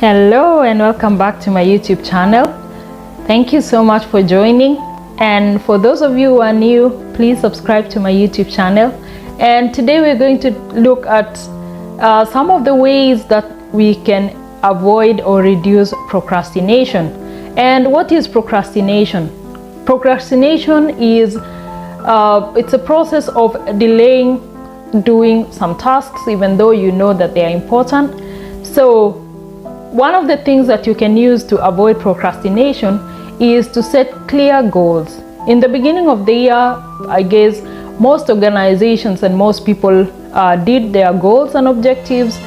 Hello and welcome back to my YouTube channel. Thank you so much for joining, and for those of you who are new, please subscribe to my YouTube channel. And today we're going to look at some of the ways that we can avoid or reduce procrastination. And what is procrastination? Procrastination is it's a process of delaying doing some tasks even though you know that they are important. So one of the things that you can use to avoid procrastination is to set clear goals. In the beginning of the year, I guess most organizations and most people did their goals and objectives.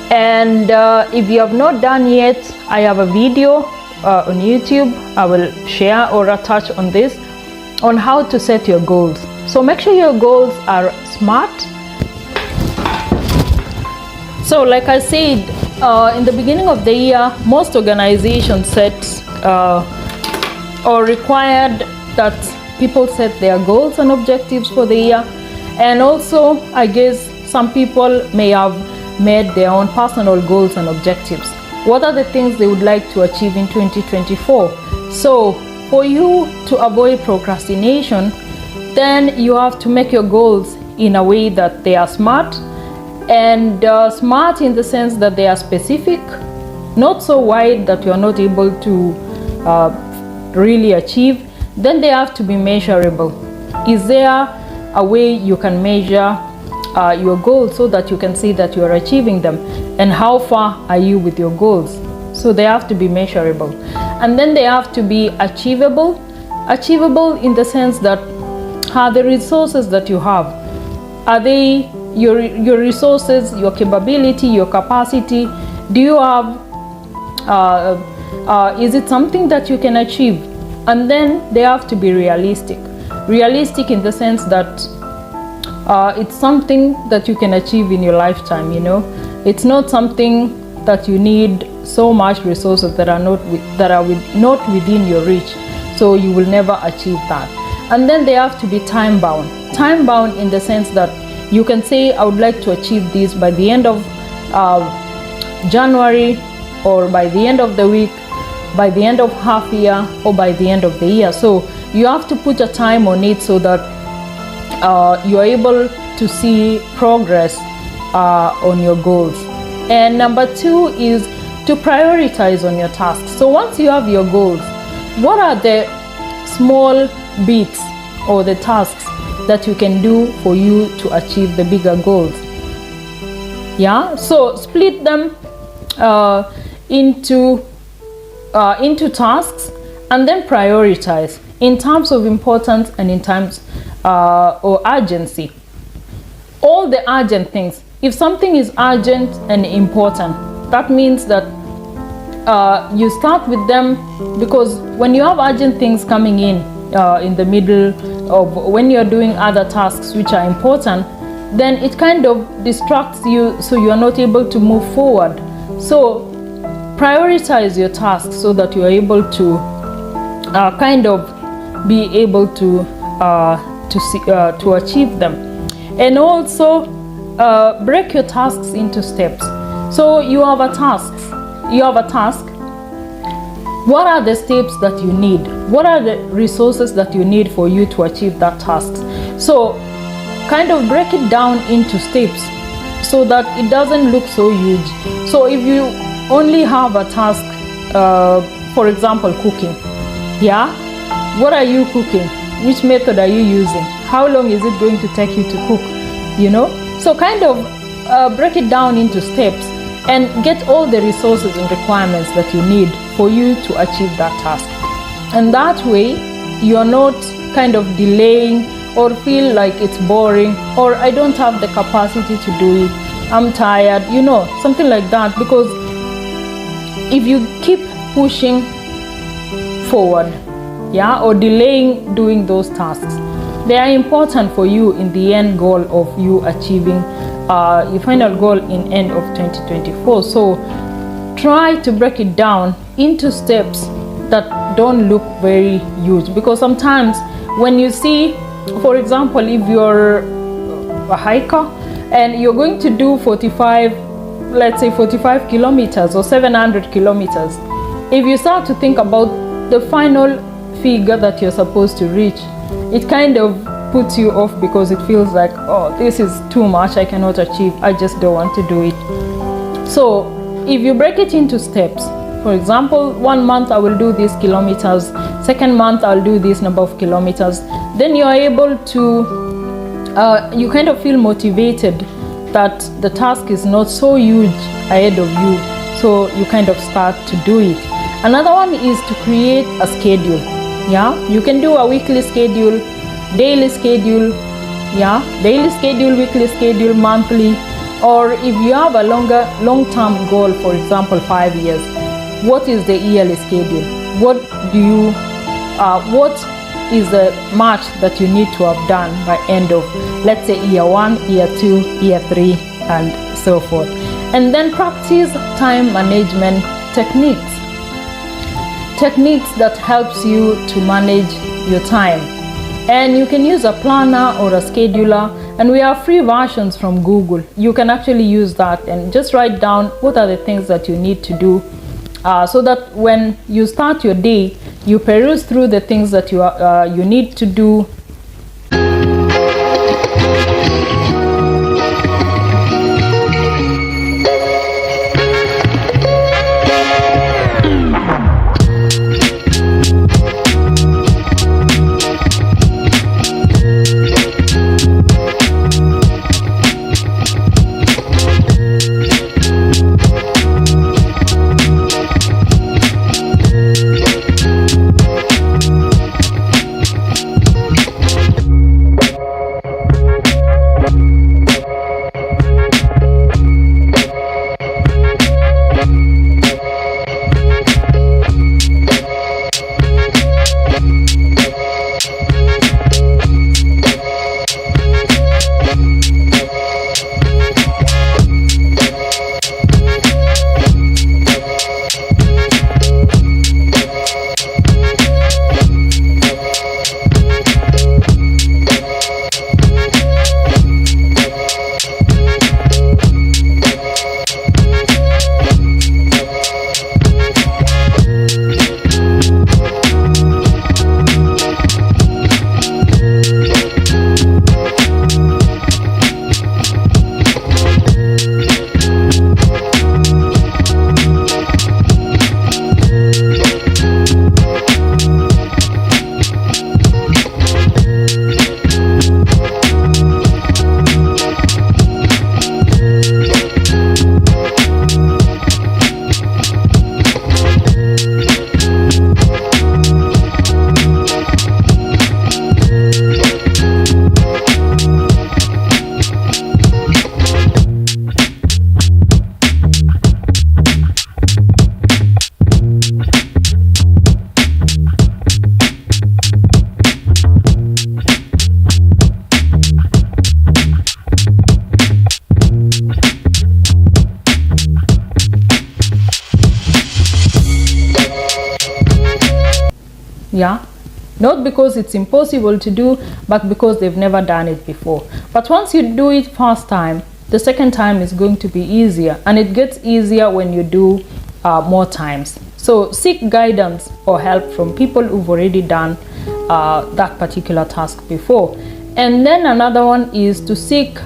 And if you have not done yet, I have a video on YouTube. I will share or attach on this on how to set your goals. So make sure your goals are SMART. So like I said, in the beginning of the year, most organizations set or required that people set their goals and objectives for the year. And also, I guess some people may have made their own personal goals and objectives. What are the things they would like to achieve in 2024? So for you to avoid procrastination, then you have to make your goals in a way that they are SMART. And SMART in the sense that they are specific, not so wide that you are not able to really achieve. Then they have to be measurable. Is there a way you can measure your goals so that you can see that you are achieving them? And how far are you with your goals? So they have to be measurable. And then they have to be achievable. Achievable in the sense that the resources that you have, are they your resources, your capability, your capacity? Do you have, is it something that you can achieve? And then they have to be realistic. Realistic in the sense that it's something that you can achieve in your lifetime, you know. It's not something that you need so much resources that are not within your reach. So you will never achieve that. And then they have to be time bound. Time bound in the sense that you can say, I would like to achieve this by the end of January, or by the end of the week, by the end of half year, or by the end of the year. So you have to put a time on it so that you're able to see progress on your goals. And number 2 is to prioritize on your tasks. So once you have your goals, what are the small bits or the tasks that you can do for you to achieve the bigger goals? Yeah, so split them into tasks, and then prioritize in terms of importance and in terms or urgency. All the urgent things. If something is urgent and important, that means that you start with them, because when you have urgent things coming in the middle of when you're doing other tasks which are important, then it kind of distracts you, so you are not able to move forward. So prioritize your tasks so that you are able to kind of be able to achieve them. And also break your tasks into steps. So you have a task. What are the steps that you need? What are the resources that you need for you to achieve that task? So kind of break it down into steps so that it doesn't look so huge. So if you only have a task, for example, cooking, yeah? What are you cooking? Which method are you using? How long is it going to take you to cook? You know? So kind of break it down into steps and get all the resources and requirements that you need for you to achieve that task. And that way, you're not kind of delaying or feel like it's boring, or I don't have the capacity to do it, I'm tired, you know, something like that. Because if you keep pushing forward, yeah, or delaying doing those tasks, they are important for you in the end goal of you achieving your final goal in end of 2024. So try to break it down into steps that don't look very huge, because sometimes when you see, for example, if you're a hiker and you're going to do 45 let's say 45 kilometers or 700 kilometers, if you start to think about the final figure that you're supposed to reach, it kind of puts you off because it feels like, oh, this is too much, I cannot achieve, I just don't want to do it. So if you break it into steps, for example, 1 month I will do these kilometers, second month I'll do this number of kilometers, then you're able to you kind of feel motivated that the task is not so huge ahead of you, so you kind of start to do it. Another one is to create a schedule. Yeah, you can do a weekly schedule, daily schedule, daily schedule, weekly schedule, monthly, or if you have a long-term goal, for example 5 years, what is the yearly schedule? What is the much that you need to have done by end of, let's say, year 1, year 2, year 3, and so forth. And then practice time management techniques that helps you to manage your time. And you can use a planner or a scheduler, and we have free versions from Google. You can actually use that and just write down what are the things that you need to do, so that when you start your day, you peruse through the things that you need to do. Not because it's impossible to do, but because they've never done it before. But once you do it first time, the second time is going to be easier, and it gets easier when you do more times. So seek guidance or help from people who've already done that particular task before. And then another one is to seek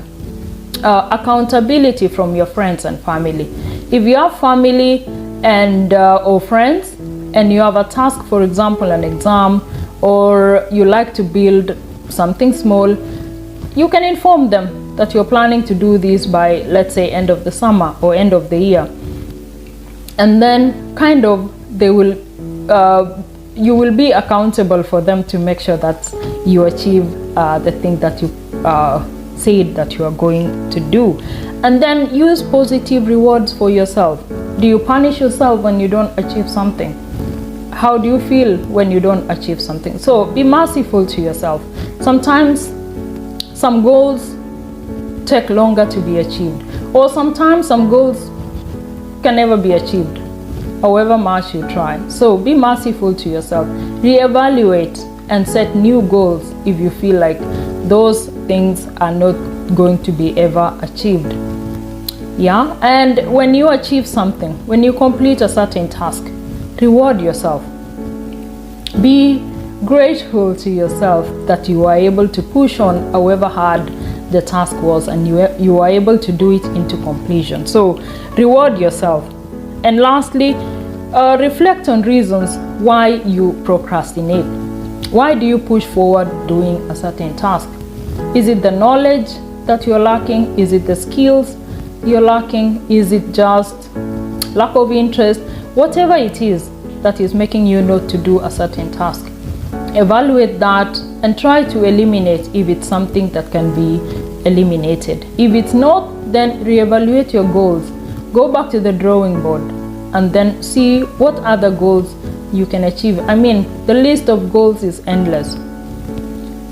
accountability from your friends and family. If you have family and or friends, and you have a task, for example an exam, or you like to build something small, you can inform them that you're planning to do this by, let's say, end of the summer or end of the year. And then kind of they will you will be accountable for them to make sure that you achieve the thing that you said that you are going to do. And then use positive rewards for yourself. Do you punish yourself when you don't achieve something? How do you feel when you don't achieve something? So be merciful to yourself. Sometimes some goals take longer to be achieved, or sometimes some goals can never be achieved, however much you try. So be merciful to yourself. Reevaluate and set new goals if you feel like those things are not going to be ever achieved. Yeah, and when you achieve something, when you complete a certain task, reward yourself. Be grateful to yourself that you are able to push on however hard the task was, and you are able to do it into completion. So reward yourself. And lastly, reflect on reasons why you procrastinate. Why do you push forward doing a certain task? Is it the knowledge that you're lacking? Is it the skills you're lacking? Is it just lack of interest? Whatever it is that is making you not to do a certain task, evaluate that and try to eliminate if it's something that can be eliminated. If it's not, then reevaluate your goals. Go back to the drawing board and then see what other goals you can achieve. I mean, the list of goals is endless.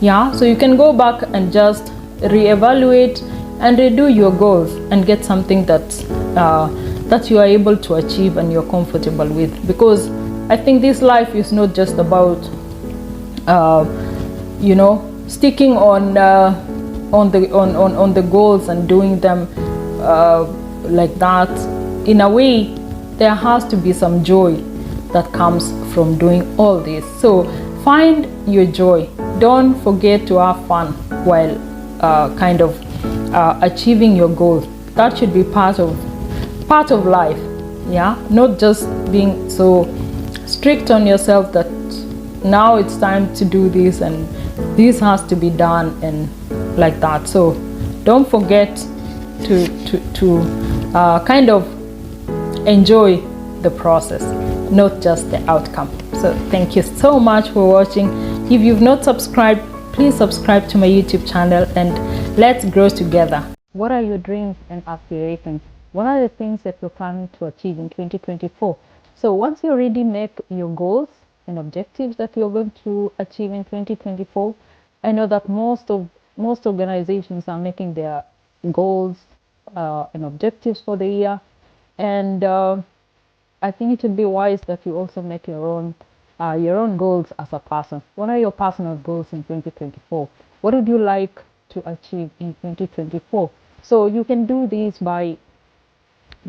Yeah, so you can go back and just reevaluate and redo your goals and get something that you are able to achieve and you're comfortable with. Because I think this life is not just about sticking on the goals and doing them like that. In a way, there has to be some joy that comes from doing all this. So find your joy. Don't forget to have fun while achieving your goals. That should be part of life. Yeah, not just being so strict on yourself that now it's time to do this and this has to be done and like that. So don't forget to kind of enjoy the process, not just the outcome. So thank you so much for watching. If you've not subscribed, please subscribe to my YouTube channel and let's grow together. What are your dreams and aspirations? What are the things that you're planning to achieve in 2024? So once you already make your goals and objectives that you're going to achieve in 2024, I know that most organizations are making their goals and objectives for the year, and I think it would be wise that you also make your own goals as a person. What are your personal goals in 2024? What would you like to achieve in 2024? So you can do this by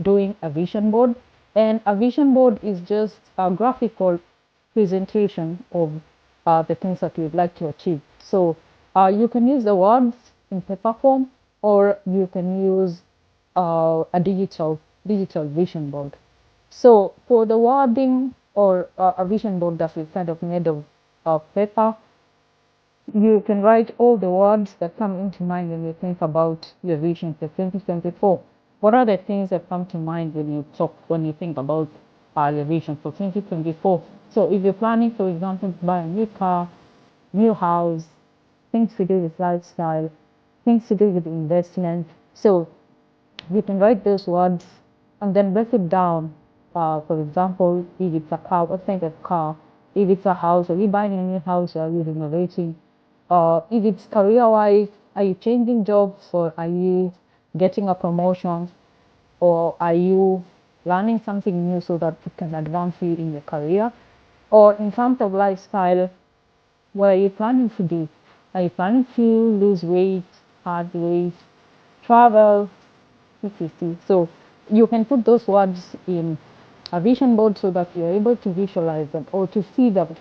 doing a vision board, and a vision board is just a graphical presentation of the things that you'd like to achieve. So you can use the words in paper form, or you can use a digital vision board. So for the wording or a vision board that is kind of made of paper, you can write all the words that come into mind when you think about your vision for 2024. What are the things that come to mind when you think about your vision for 2024? So if you're planning, for example, to buy a new car, new house, things to do with lifestyle, things to do with investment, so you can write those words and then break it down. For example, if it's a car, let's think of car. If it's a house, are you buying a new house, or are you renovating? If it's career-wise, are you changing jobs, or are you getting a promotion, or are you learning something new so that it can advance you in your career? Or in terms of lifestyle, what are you planning to do? Are you planning to lose weight, add weight, travel, etc.? So you can put those words in a vision board so that you're able to visualize them or to see them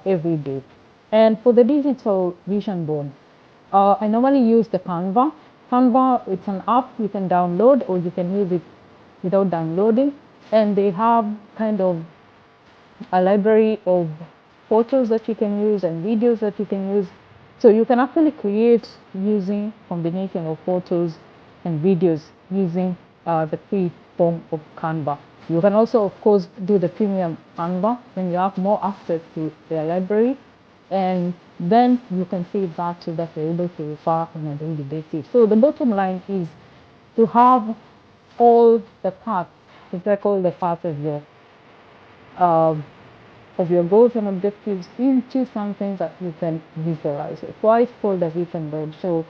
every day. And for the digital vision board, I normally use the Canva. Canva, it's an app you can download, or you can use it without downloading. And they have kind of a library of photos that you can use and videos that you can use. So you can actually create using combination of photos and videos using the free form of Canva. You can also, of course, do the premium Canva when you have more access to their library, and then you can save that so that you're able to refer on a daily basis. So the bottom line is to have all the parts, to track all the parts of your goals and objectives into something that you can visualize. It's why it's called the vision board. So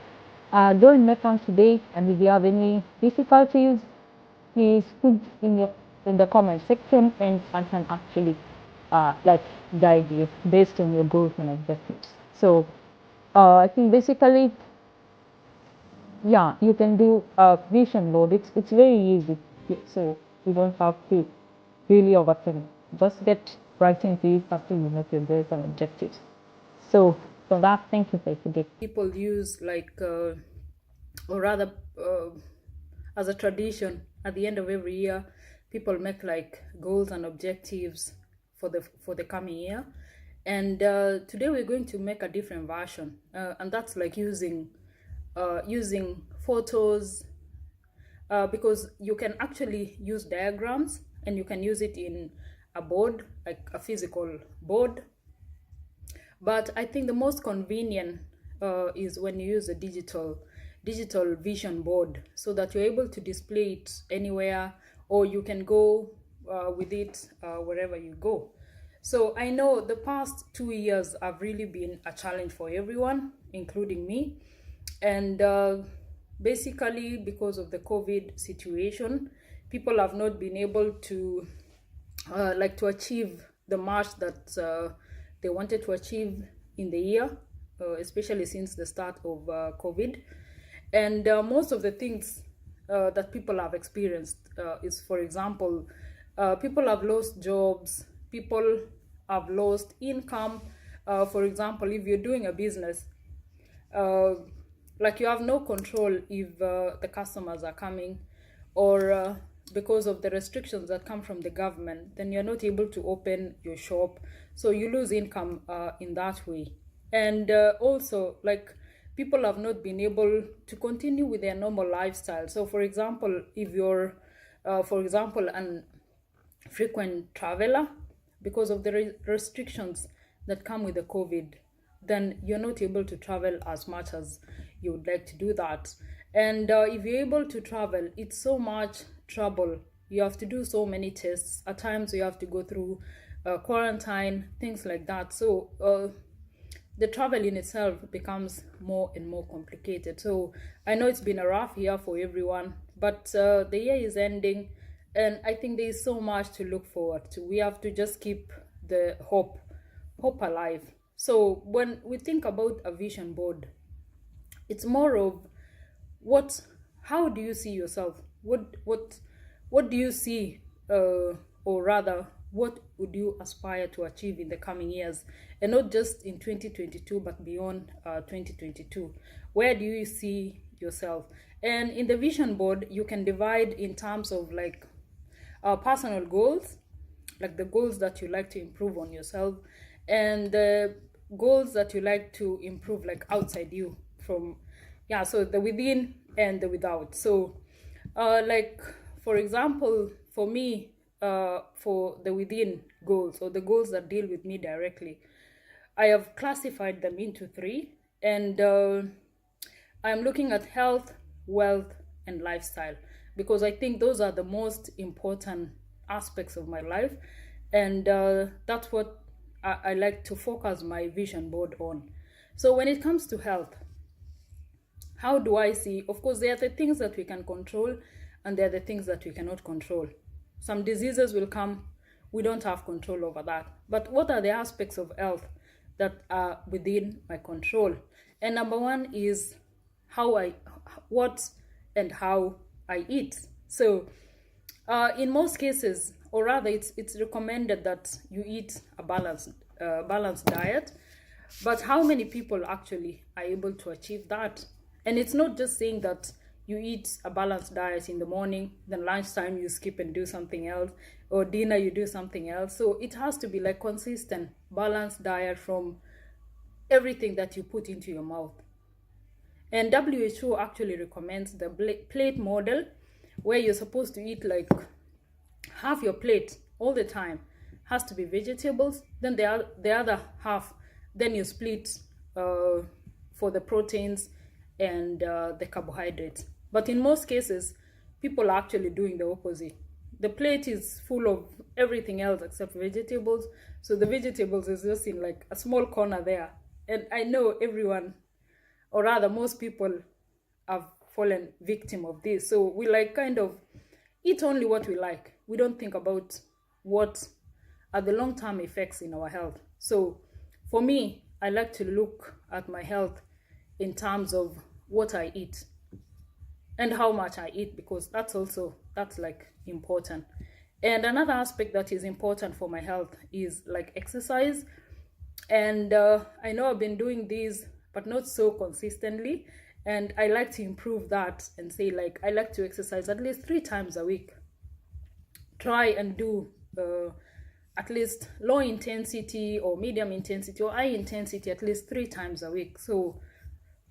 don't make one today, and if you have any difficulties, please put in the comment section, and I can actually guide you based on your goals and objectives. So I think basically Yeah, you can do a vision board. It's very easy. So you don't have to really overthink. Just get right into it after you make your goals and objectives. So for that, thank you for today. People use like or rather as a tradition at the end of every year, people make like goals and objectives for the coming year. And today we're going to make a different version, and that's like using photos, because you can actually use diagrams and you can use it in a board, like a physical board. But I think the most convenient is when you use a digital vision board, so that you're able to display it anywhere, or you can go with it wherever you go. So I know the past 2 years have really been a challenge for everyone, including me. And basically, because of the COVID situation, people have not been able to like to achieve the march that they wanted to achieve in the year, especially since the start of COVID. And most of the things that people have experienced is, for example, people have lost jobs, people have lost income. For example, if you're doing a business, uh, like you have no control if the customers are coming, or because of the restrictions that come from the government, then you're not able to open your shop, so you lose income in that way. And also, like, people have not been able to continue with their normal lifestyle. So for example, if you're for example an frequent traveler, because of the restrictions that come with the COVID, then you're not able to travel as much as you would like to do that. And if you're able to travel, it's so much trouble. You have to do so many tests. At times, you have to go through quarantine, things like that. So the travel in itself becomes more and more complicated. So I know it's been a rough year for everyone, but the year is ending, and I think there is so much to look forward to. We have to just keep the hope alive. So when we think about a vision board, it's more of what how do you see yourself, what do you see, or rather, what would you aspire to achieve in the coming years, and not just in 2022 but beyond 2022. Where do you see yourself? And in the vision board, you can divide in terms of like personal goals, like the goals that you like to improve on yourself, and the goals that you like to improve like outside you, from, yeah, so the within and the without. So like, for example, for me, for the within goals, or the goals that deal with me directly, I have classified them into three. And I'm looking at health, wealth, and lifestyle, because I think those are the most important aspects of my life. And that's what I like to focus my vision board on. So when it comes to health, how do I see? Of course, there are the things that we can control, and there are the things that we cannot control. Some diseases will come, we don't have control over that. But what are the aspects of health that are within my control? And number one is what and how I eat. So in most cases, or rather, it's recommended that you eat a balanced diet. But how many people actually are able to achieve that? And it's not just saying that you eat a balanced diet in the morning, then lunchtime you skip and do something else, or dinner you do something else. So it has to be like consistent, balanced diet from everything that you put into your mouth. And WHO actually recommends the plate model, where you're supposed to eat like half your plate all the time has to be vegetables, then the other half, then you split for the proteins and the carbohydrates. But in most cases, people are actually doing the opposite. The plate is full of everything else except vegetables, so the vegetables is just in like a small corner there. And I know everyone, or rather most people, have fallen victim of this. So we like kind of eat only what we like. We don't think about what are the long-term effects in our health. So for me, I like to look at my health in terms of what I eat. and how much I eat, because that's like important. And another aspect that is important for my health is like exercise. And I know I've been doing these, but not so consistently. And I like to improve that and say, like, I like to exercise at least 3 times a week. Try and do at least low intensity or medium intensity or high intensity at least 3 times a week. So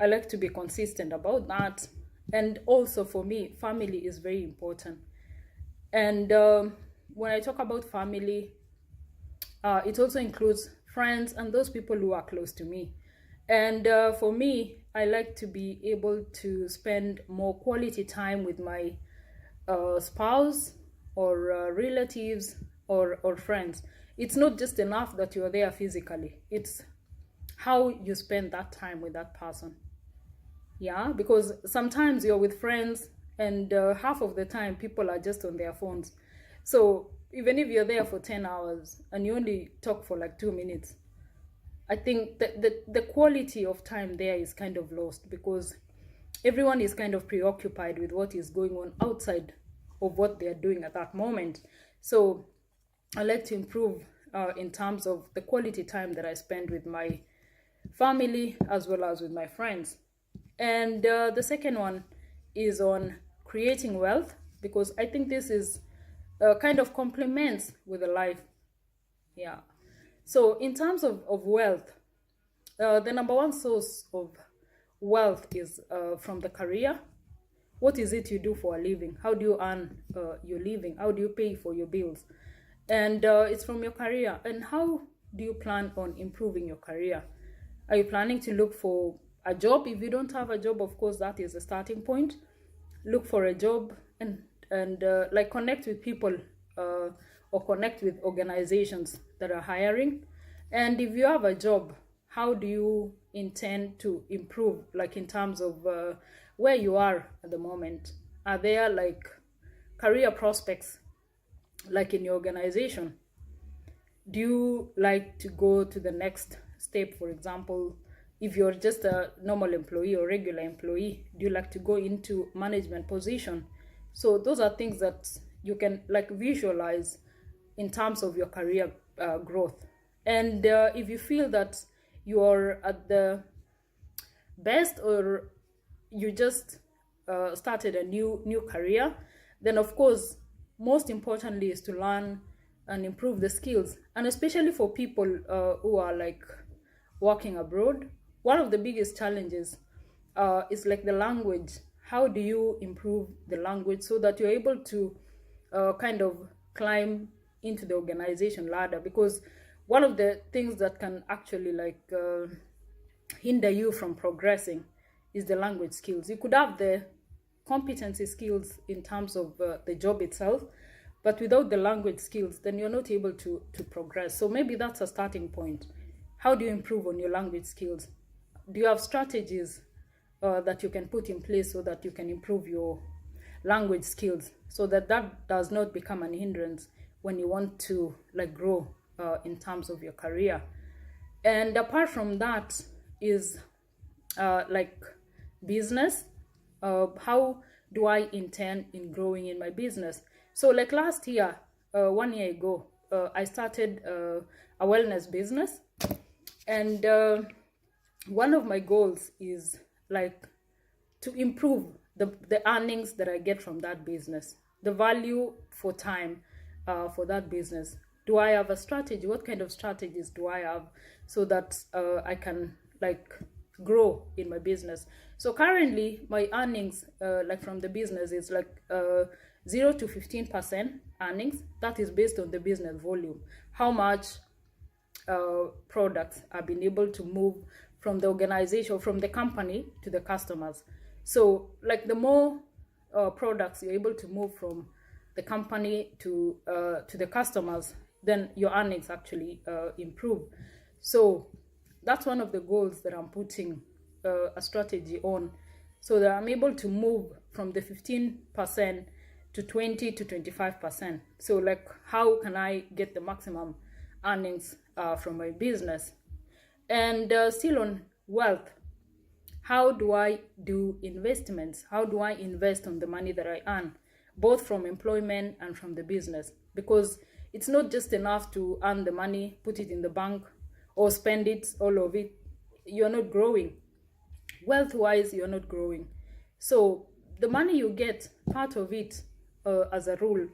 I like to be consistent about that. And also for me, family is very important. And when I talk about family, it also includes friends and those people who are close to me. And for me, I like to be able to spend more quality time with my spouse or relatives or friends. It's not just enough that you're there physically, it's how you spend that time with that person. Yeah, because sometimes you're with friends and half of the time people are just on their phones. So even if you're there for 10 hours and you only talk for like 2 minutes, I think that the quality of time there is kind of lost, because everyone is kind of preoccupied with what is going on outside of what they're doing at that moment. So I like to improve in terms of the quality time that I spend with my family as well as with my friends. And the second one is on creating wealth, because I think this is kind of complements with the life. Yeah. So in terms of wealth, the number one source of wealth is from the career. What is it you do for a living? How do you earn your living? How do you pay for your bills? And it's from your career. And how do you plan on improving your career? Are you planning to look for a job? If you don't have a job, of course, that is a starting point. Look for a job and like connect with people or connect with organizations that are hiring. And if you have a job, how do you intend to improve, like in terms of where you are at the moment? Are there like career prospects like in your organization? Do you like to go to the next step? For example, if you're just a normal employee or regular employee, do you like to go into management position? So those are things that you can like visualize in terms of your career growth. And if you feel that you're at the best, or you just started a new career, then of course most importantly is to learn and improve the skills. And especially for people who are like working abroad, one of the biggest challenges is like the language. How do you improve the language so that you're able to kind of climb into the organization ladder? Because one of the things that can actually like hinder you from progressing is the language skills. You could have the competency skills in terms of the job itself, but without the language skills, then you're not able to progress. So maybe that's a starting point. How do you improve on your language skills? Do you have strategies that you can put in place so that you can improve your language skills, so that that does not become an hindrance when you want to like grow in terms of your career? And apart from that is like business. How do I intend in growing in my business? So like last year, 1 year ago, I started a wellness business. And one of my goals is like to improve the earnings that I get from that business, the value for time for that business. Do I have a strategy? What kind of strategies do I have so that I can like grow in my business? So currently my earnings like from the business is like 0 to 15% earnings. That is based on the business volume, how much products have been able to move from the organization, from the company to the customers. So like the more products you're able to move from the company to the customers, then your earnings actually improve. So that's one of the goals that I'm putting a strategy on, so that I'm able to move from the 15% to 20 to 25%. So like how can I get the maximum earnings from my business? And still on wealth, how do I do investments? How do I invest on the money that I earn, both from employment and from the business? Because it's not just enough to earn the money, put it in the bank, or spend it, all of it. You're not growing. Wealth-wise, you're not growing. So the money you get, part of it, as a rule,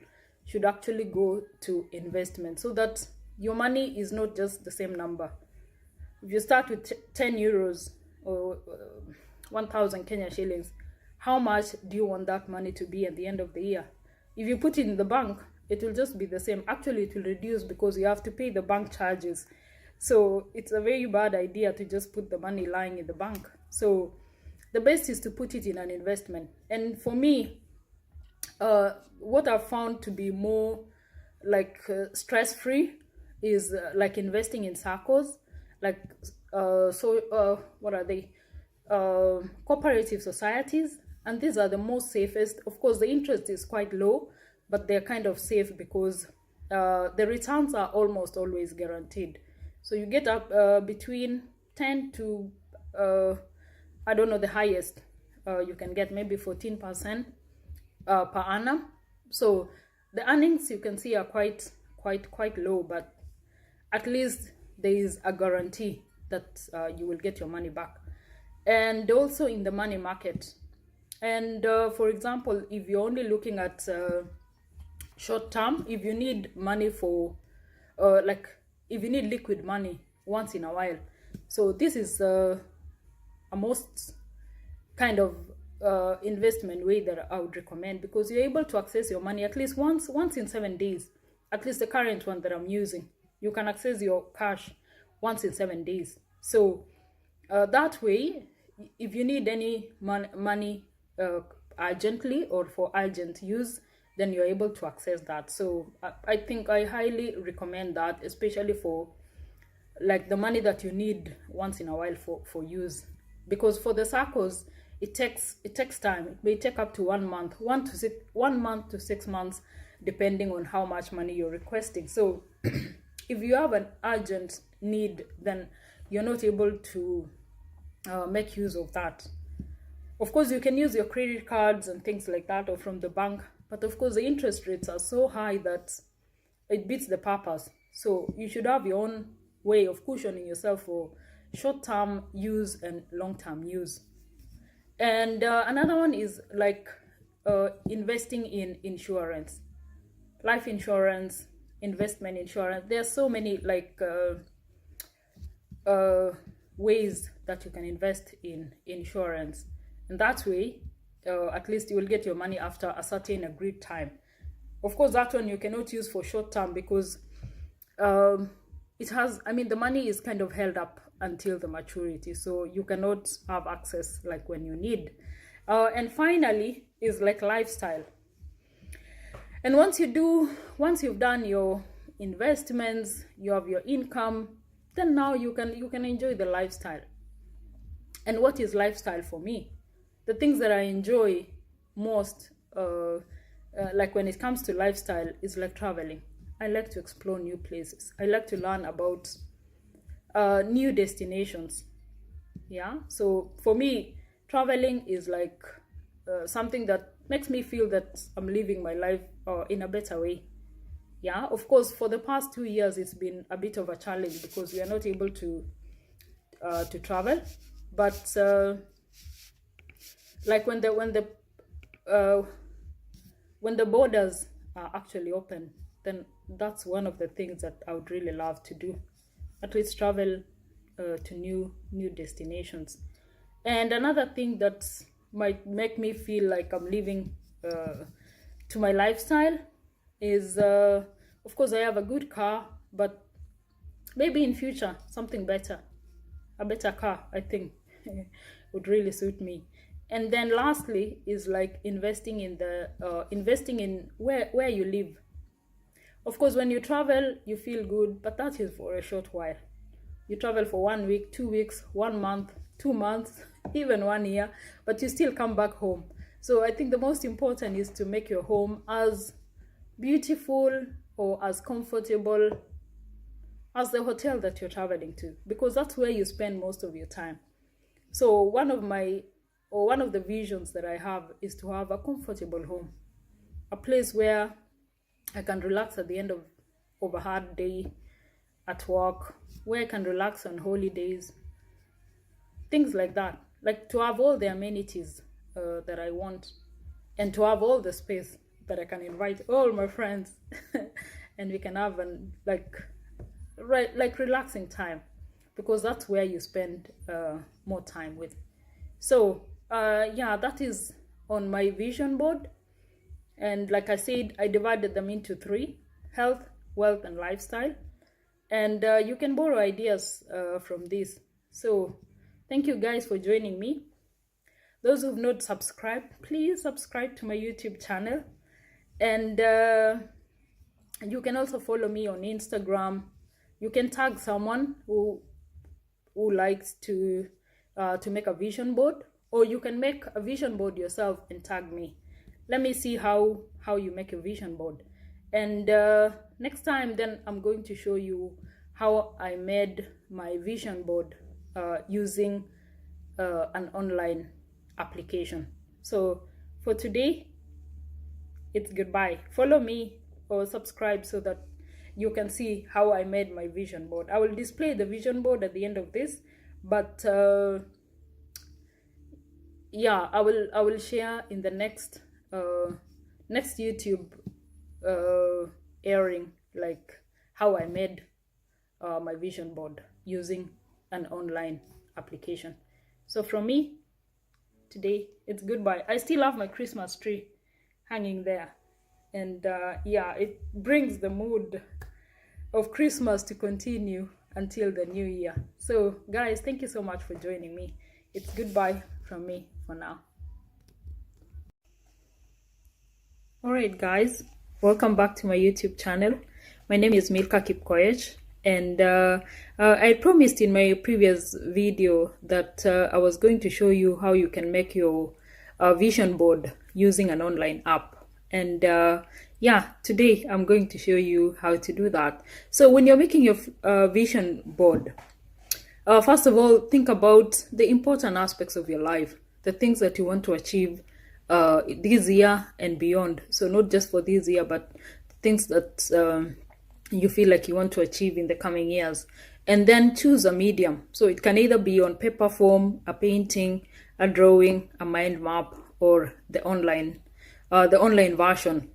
should actually go to investment, so that your money is not just the same number. If you start with 10 euros or 1,000 Kenya shillings, how much do you want that money to be at the end of the year? If you put it in the bank, it will just be the same. Actually, it will reduce because you have to pay the bank charges. So it's a very bad idea to just put the money lying in the bank. So the best is to put it in an investment. And for me, what I've found to be more like stress-free is like investing in circles, like what are they? Cooperative societies, and these are the most safest. Of course, the interest is quite low, but they're kind of safe because the returns are almost always guaranteed. So you get up between 10 to I don't know, the highest you can get maybe 14% per annum. So the earnings you can see are quite low, but at least there is a guarantee that you will get your money back. And also in the money market. And for example, if you're only looking at short term, if you need money for if you need liquid money once in a while, so this is a most kind of investment way that I would recommend, because you're able to access your money at least once in 7 days. At least the current one that I'm using, you can access your cash once in 7 days. So that way, if you need any money urgently or for urgent use, then you're able to access that. So I think I highly recommend that, especially for like the money that you need once in a while for use. Because for the circles, it takes time. It may take up to 1 month, 1 month to 6 months, depending on how much money you're requesting. So if you have an urgent need, then you're not able to make use of that. Of course, you can use your credit cards and things like that, or from the bank, but of course the interest rates are so high that it beats the purpose. So you should have your own way of cushioning yourself for short-term use and long-term use. And another one is like investing in insurance, life insurance, investment insurance. There are so many like ways that you can invest in insurance, and that way at least you will get your money after a certain agreed time. Of course, that one you cannot use for short term because it has, I mean, the money is kind of held up until the maturity, so you cannot have access like when you need. And finally is like lifestyle. And once you've done your investments, you have your income, then now you can enjoy the lifestyle. And what is lifestyle for me? The things that I enjoy most, like when it comes to lifestyle, is like traveling. I like to explore new places. I like to learn about new destinations. Yeah. So for me, traveling is like something that makes me feel that I'm living my life in a better way. Yeah. Of course, for the past 2 years, it's been a bit of a challenge because we are not able to travel. But like when the borders are actually open, then that's one of the things that I would really love to do. At least travel to new destinations. And another thing that might make me feel like I'm living to my lifestyle is, of course, I have a good car, but maybe in future something better, a better car, I think would really suit me. And then lastly is like investing in where you live. Of course, when you travel, you feel good, but that is for a short while. You travel for 1 week, 2 weeks, 1 month, 2 months, even 1 year, but you still come back home. So I think the most important is to make your home as beautiful or as comfortable as the hotel that you're traveling to, because that's where you spend most of your time. So one of the visions that I have is to have a comfortable home, a place where I can relax at the end of a hard day at work, where I can relax on holidays, things like that. Like to have all the amenities that I want, and to have all the space that I can invite all my friends, and we can have an like relaxing time, because that's where you spend more time with. So yeah, that is on my vision board. And like I said, I divided them into three: health, wealth, and lifestyle. And you can borrow ideas from this. So thank you guys for joining me. Those who've not subscribed, please subscribe to my YouTube channel. And you can also follow me on Instagram. You can tag someone who likes to make a vision board, or you can make a vision board yourself and tag me. Let me see how you make a vision board. And next time, then I'm going to show you how I made my vision board using an online application. So for today, it's goodbye. Follow me or subscribe so that you can see how I made my vision board. I will display the vision board at the end of this, but yeah, I will share in the next YouTube airing, like how I made my vision board using an online application. So from me today, it's goodbye. I still have my Christmas tree hanging there, and yeah, it brings the mood of Christmas to continue until the new year. So guys, thank you so much for joining me. It's goodbye from me for now. All right guys, welcome back to my YouTube channel. My name is Milka Kipkoech, and I promised in my previous video that I was going to show you how you can make your vision board using an online app. And yeah, today I'm going to show you how to do that. So when you're making your vision board, first of all, think about the important aspects of your life, the things that you want to achieve this year and beyond. So not just for this year, but things that you feel like you want to achieve in the coming years. And then choose a medium. So it can either be on paper form, a painting, a drawing, a mind map, or the online version,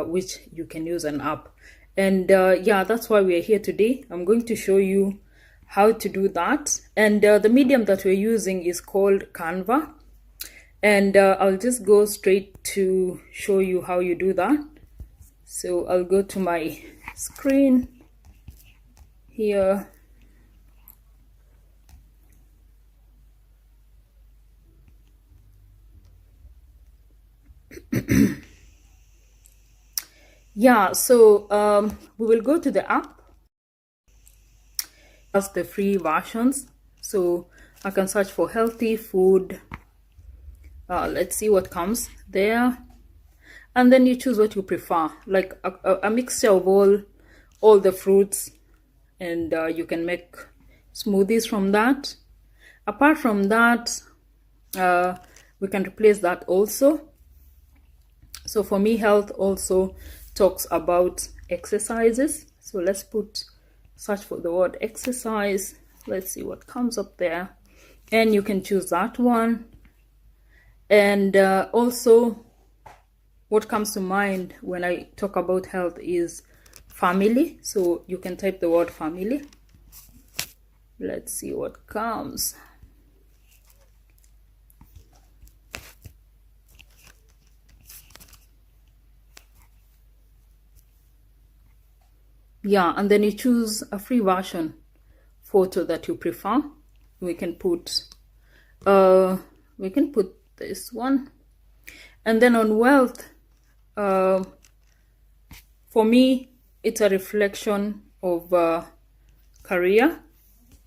which you can use an app. And yeah, that's why we are here today. I'm going to show you how to do that. And the medium that we're using is called Canva. And I'll just go straight to show you how you do that. So I'll go to my screen here. Yeah, so we will go to the app. That's the free versions. So I can search for healthy food. Let's see what comes there. And then you choose what you prefer, like a mixture of all the fruits, and you can make smoothies from that. Apart from that, we can replace that also. So for me, health also talks about exercises. So let's search for the word exercise. Let's see what comes up there, and you can choose that one. And also, what comes to mind when I talk about health is family. So you can type the word family. Let's see what comes. Yeah, and then you choose a free version photo that you prefer. We can put this one. And then on wealth, for me, it's a reflection of career.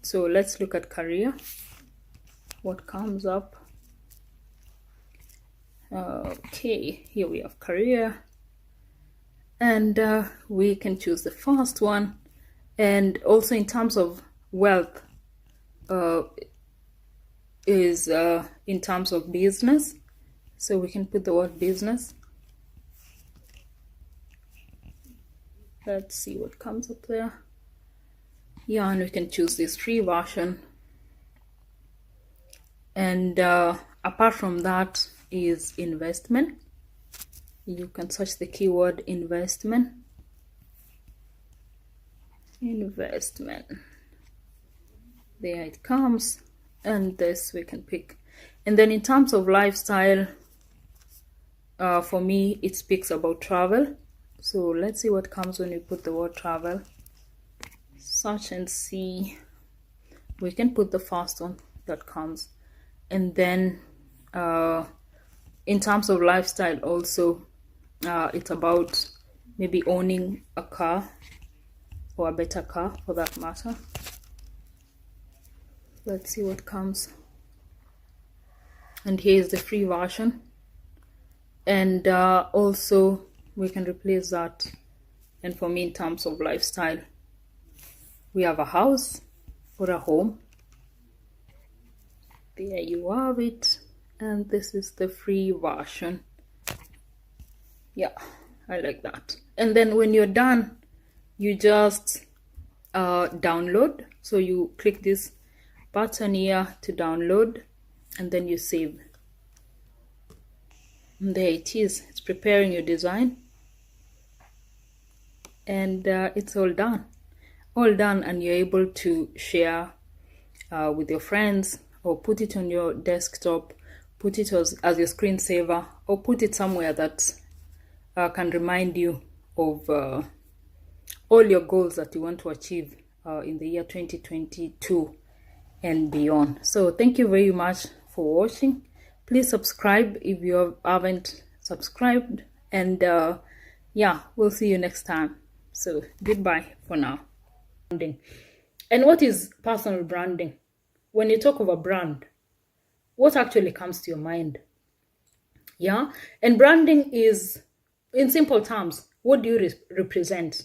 So let's look at career. What comes up? Okay, here we have career. And we can choose the first one. And also in terms of wealth, is in terms of business. So we can put the word business. Let's see what comes up there. Yeah, and we can choose this free version. And apart from that is investment. You can search the keyword investment. Investment. There it comes. And this we can pick. And then in terms of lifestyle, for me, it speaks about travel. So let's see what comes when we put the word travel. Search and see. We can put the first one that comes. And then in terms of lifestyle also, it's about maybe owning a car or a better car for that matter. Let's see what comes. And here is the free version. And also we can replace that. And for me, in terms of lifestyle, we have a house or a home. There you have it. And this is the free version. Yeah, I like that. And then when you're done, you just download. So you click this button here to download, and then you save. And there it is. It's preparing your design. And it's all done. All done, and you're able to share with your friends, or put it on your desktop, put it as your screensaver, or put it somewhere that can remind you of all your goals that you want to achieve in the year 2022 and beyond. So thank you very much for watching. Please subscribe if you haven't subscribed, and yeah, we'll see you next time. So goodbye for now. Branding. And what is personal branding? When you talk of a brand, what actually comes to your mind? Yeah, and branding is, in simple terms, what do you represent?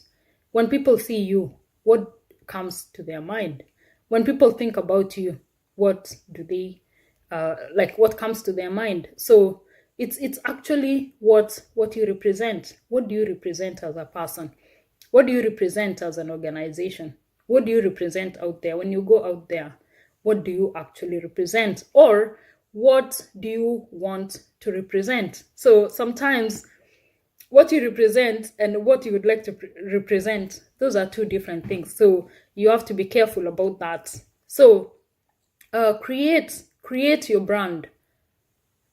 When people see you, what comes to their mind? When people think about you, what do they what comes to their mind? So it's actually what you represent. What do you represent as a person? What do you represent as an organization? What do you represent out there? When you go out there, what do you actually represent? Or what do you want to represent? So sometimes what you represent and what you would like to represent, those are two different things. So you have to be careful about that. So create your brand.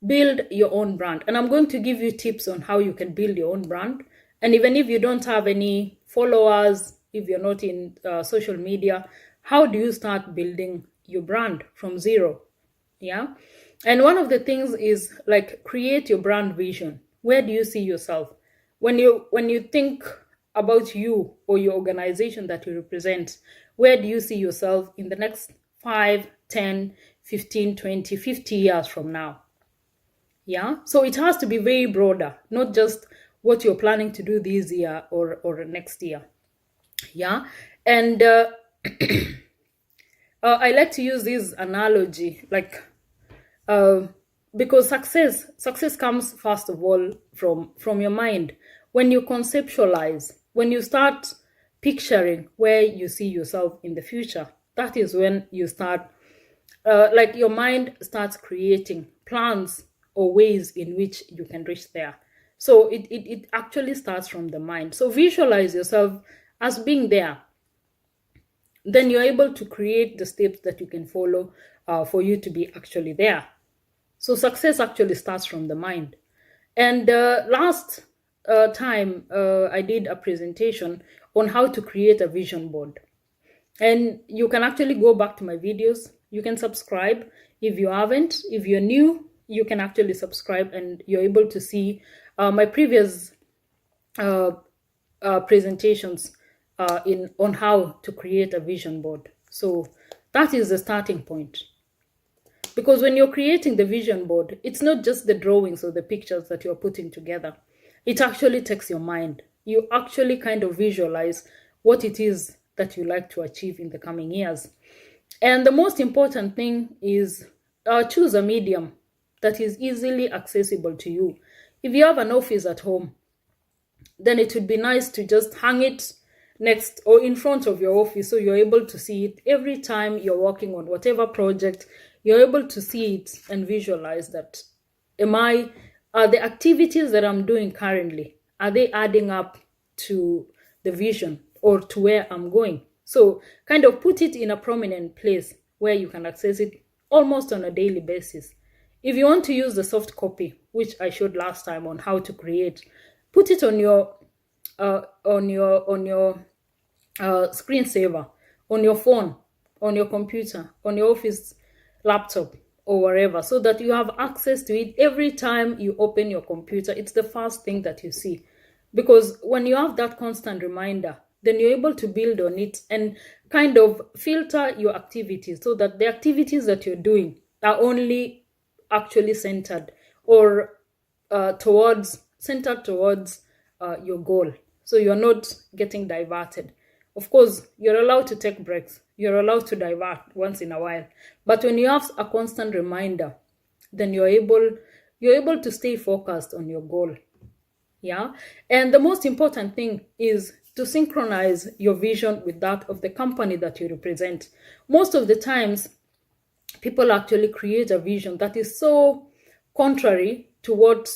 Build your own brand. And I'm going to give you tips on how you can build your own brand. And even if you don't have any followers, if you're not in social media, how do you start building your brand from zero? Yeah. And one of the things is like create your brand vision. Where do you see yourself? When you think about you or your organization that you represent, where do you see yourself in the next 5, 10, 15, 20, 50 years from now? Yeah. So it has to be very broader, not just what you're planning to do this year or next year. Yeah. And I like to use this analogy, like because success comes first of all from your mind. When you conceptualize, when you start picturing where you see yourself in the future, that is when you start like your mind starts creating plans or ways in which you can reach there. So it actually starts from the mind. So visualize yourself as being there. Then you're able to create the steps that you can follow for you to be actually there. So success actually starts from the mind. And last time I did a presentation on how to create a vision board. And you can actually go back to my videos. You can subscribe if you haven't. If you're new, you can actually subscribe, and you're able to see my previous presentations on how to create a vision board. So that is the starting point. Because when you're creating the vision board, it's not just the drawings or the pictures that you're putting together. It actually takes your mind. You actually kind of visualize what it is that you like to achieve in the coming years. And the most important thing is choose a medium that is easily accessible to you. If you have an office at home, then it would be nice to just hang it next or in front of your office so you're able to see it every time you're working on whatever project. You're able to see it and visualize that, are the activities that I'm doing currently, are they adding up to the vision or to where I'm going? So kind of put it in a prominent place where you can access it almost on a daily basis. If you want to use the soft copy, which I showed last time on how to create, put it on your screensaver, on your phone, on your computer, on your office laptop, or wherever, so that you have access to it every time you open your computer. It's the first thing that you see, because when you have that constant reminder, then you're able to build on it and kind of filter your activities so that the activities that you're doing are only actually centered or centered towards your goal. So you're not getting diverted. Of course, you're allowed to take breaks. You're allowed to divert once in a while. But when you have a constant reminder, then you're able to stay focused on your goal. Yeah. And the most important thing is to synchronize your vision with that of the company that you represent. Most of the times, people actually create a vision that is so contrary to what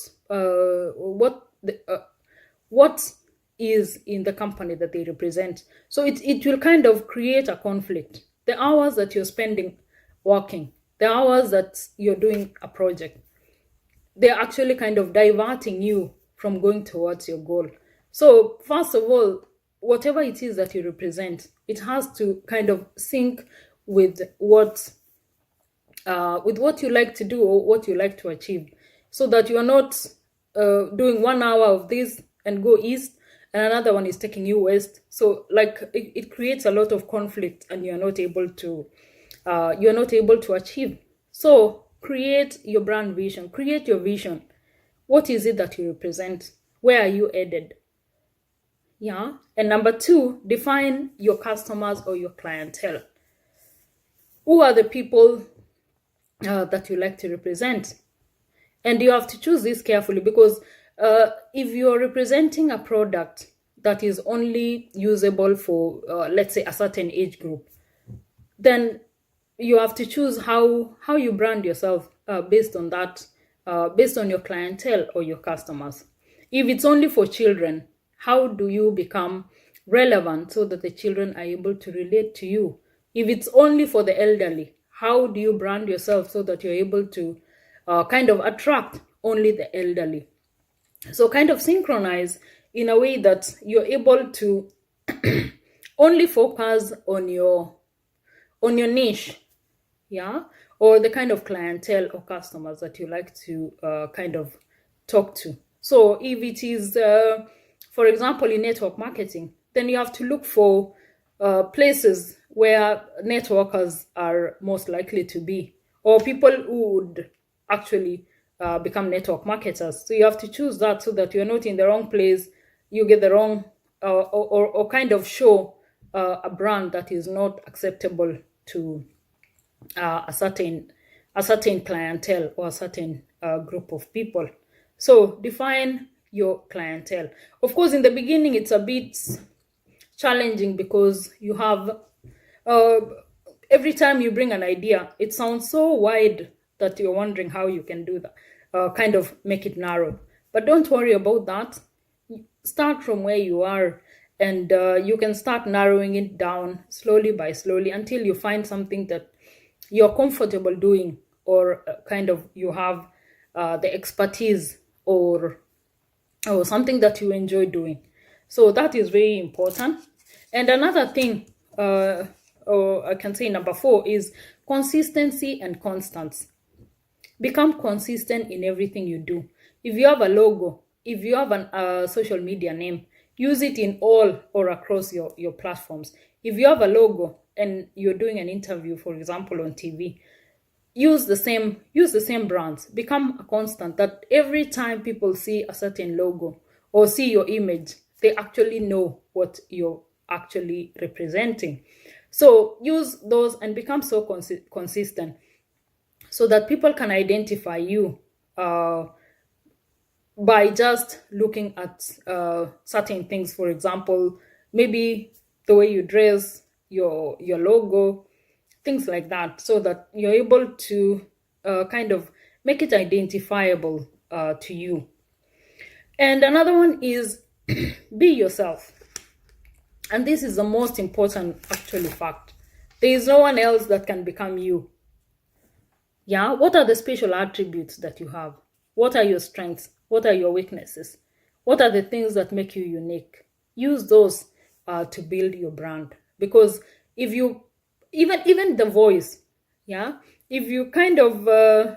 is in the company that they represent. So it will kind of create a conflict. The hours that you're spending working, the hours that you're doing a project, they're actually kind of diverting you from going towards your goal. So first of all, whatever it is that you represent, it has to kind of sync with what you like to do or what you like to achieve, so that you are not doing 1 hour of this and go east and another one is taking you west. So like it creates a lot of conflict and you're not able to achieve. So create your brand vision, create your vision. What is it that you represent? Where are you headed? Yeah. And number 2, define your customers or your clientele. Who are the people that you like to represent? And you have to choose this carefully, because if you're representing a product that is only usable for, let's say, a certain age group, then you have to choose how you brand yourself based on that, based on your clientele or your customers. If it's only for children, how do you become relevant so that the children are able to relate to you? If it's only for the elderly, how do you brand yourself so that you're able to kind of attract only the elderly? So kind of synchronize in a way that you're able to only focus on your niche, yeah, or the kind of clientele or customers that you like to kind of talk to. So if it is, for example, in network marketing, then you have to look for places where networkers are most likely to be, or people who would actually become network marketers. So you have to choose that so that you're not in the wrong place, you get the wrong, or kind of show a brand that is not acceptable to a certain clientele or a certain group of people. So define your clientele. Of course, in the beginning, it's a bit challenging because you have every time you bring an idea, it sounds so wide that you're wondering how you can do that, kind of make it narrow. But don't worry about that. Start from where you are, and you can start narrowing it down slowly by slowly until you find something that you're comfortable doing, or kind of you have the expertise, or something that you enjoy doing. So that is very important. And another thing, or I can say number 4, is consistency and constance. Become consistent in everything you do. If you have a logo, if you have a social media name, use it in all or across your platforms. If you have a logo and you're doing an interview, for example, on TV, use the same brands. Become a constant, that every time people see a certain logo or see your image, they actually know what you're actually representing. So use those and become so consistent. so that people can identify you by just looking at certain things. For example, maybe the way you dress, your logo, things like that, so that you're able to kind of make it identifiable to you. And another one is be yourself. And this is the most important actually fact. There is no one else that can become you. Yeah, what are the special attributes that you have? What are your strengths? What are your weaknesses? What are the things that make you unique? Use those to build your brand. Because if you, even the voice, yeah, if you kind of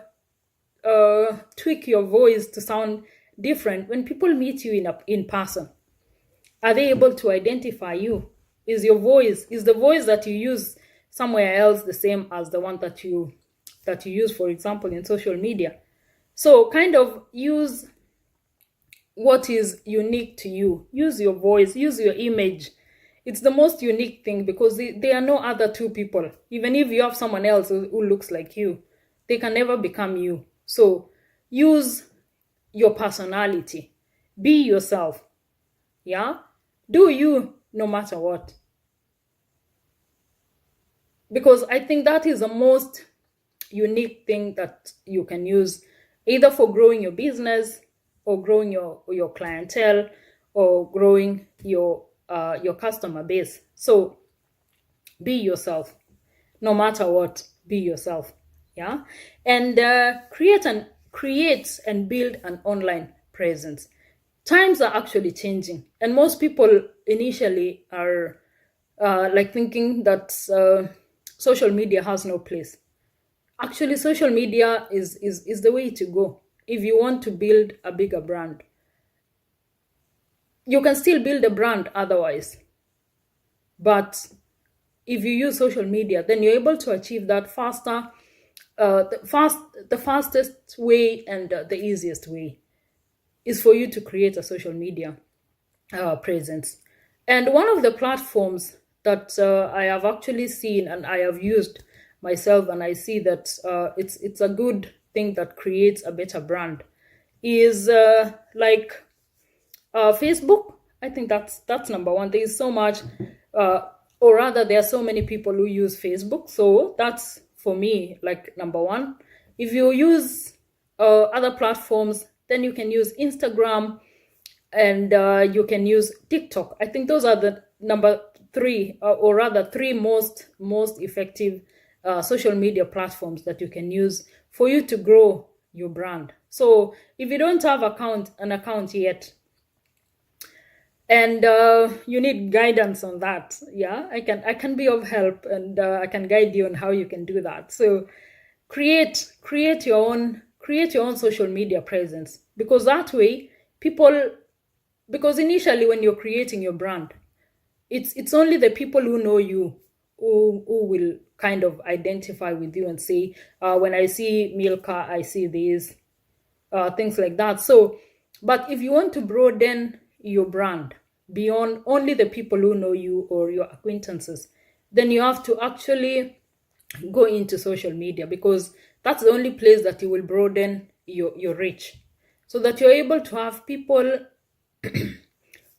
tweak your voice to sound different, when people meet you in person, are they able to identify you? Is the voice that you use somewhere else the same as the one that you use, for example, in social media? So kind of use what is unique to you. Use your voice, use your image. It's the most unique thing, because there are no other two people. Even if you have someone else who looks like you, they can never become you. So use your personality. Be yourself. Yeah? Do you no matter what. Because I think that is the most unique thing that you can use, either for growing your business, or growing your clientele, or growing your customer base. So be yourself, no matter what. Be yourself, yeah. And create and build an online presence. Times are actually changing, and most people initially are like thinking that social media has no place. Actually, social media is the way to go if you want to build a bigger brand. You can still build a brand otherwise, but if you use social media, then you're able to achieve that faster. The fastest way and the easiest way is for you to create a social media presence. And one of the platforms that I have actually seen and I have used myself, and I see that it's a good thing that creates a better brand, is like Facebook. I think that's number one. There is so much, or rather, there are so many people who use Facebook. So that's for me like number one. If you use other platforms, then you can use Instagram, and you can use TikTok. I think those are the number three, or rather three most effective social media platforms that you can use for you to grow your brand. So if you don't have an account yet, and you need guidance on that, yeah, I can be of help, and I can guide you on how you can do that. So create your own social media presence, because that way because initially when you're creating your brand, it's only the people who know you who will kind of identify with you and say, when I see Milka, I see these things like that. So, but if you want to broaden your brand beyond only the people who know you or your acquaintances, then you have to actually go into social media, because that's the only place that you will broaden your reach, so that you're able to have people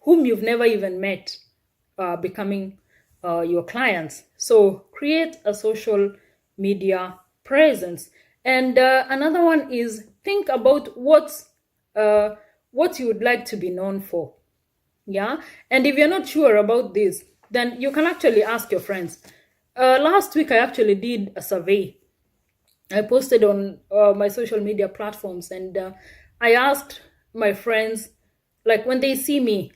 whom you've never even met becoming your clients. So create a social media presence. And another one is think about what you would like to be known for. Yeah. And if you're not sure about this, then you can actually ask your friends. Last week, I actually did a survey. I posted on my social media platforms, and I asked my friends, like, when they see me,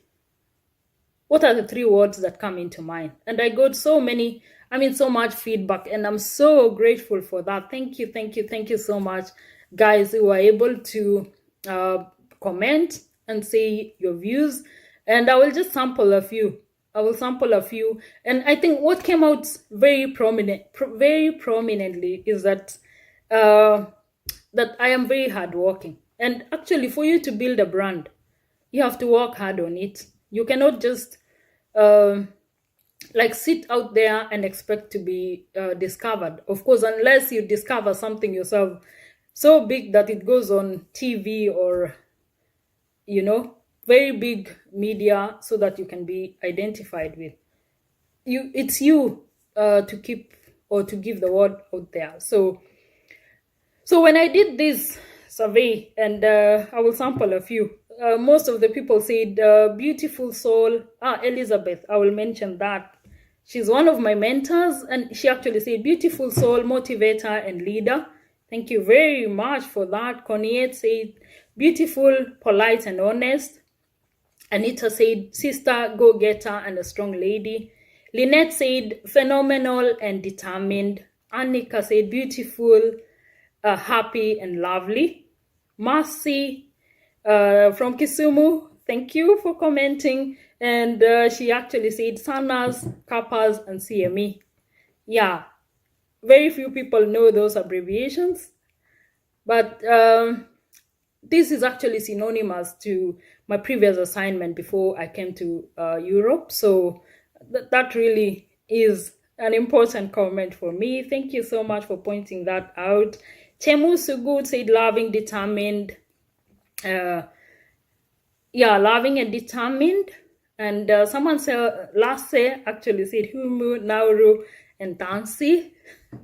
what are the three words that come into mind? And I got so much feedback, and I'm so grateful for that. Thank you so much, guys, who are able to comment and say your views. And I will just sample a few. And I think what came out very prominently is that that I am very hardworking. And actually, for you to build a brand, you have to work hard on it. You cannot just like sit out there and expect to be discovered. Of course, unless you discover something yourself so big that it goes on TV or, very big media so that you can be identified with. It's you to keep or to give the word out there. So when I did this survey, and I will sample a few, most of the people said beautiful soul. Elizabeth, I will mention that. She's one of my mentors, and she actually said beautiful soul, motivator, and leader. Thank you very much for that. Coniette said beautiful, polite, and honest. Anita said sister, go-getter, and a strong lady. Lynette said phenomenal and determined. Annika said beautiful, happy, and lovely. Mercy from Kisumu, thank you for commenting. And she actually said Sanas, Kappas, and CME. Yeah, very few people know those abbreviations, but this is actually synonymous to my previous assignment before I came to Europe. So that really is an important comment for me. Thank you so much for pointing that out. Chemu Sugud said loving, determined. Loving and determined. And someone said, Lasse actually said Humu, Nauru, and Tansi.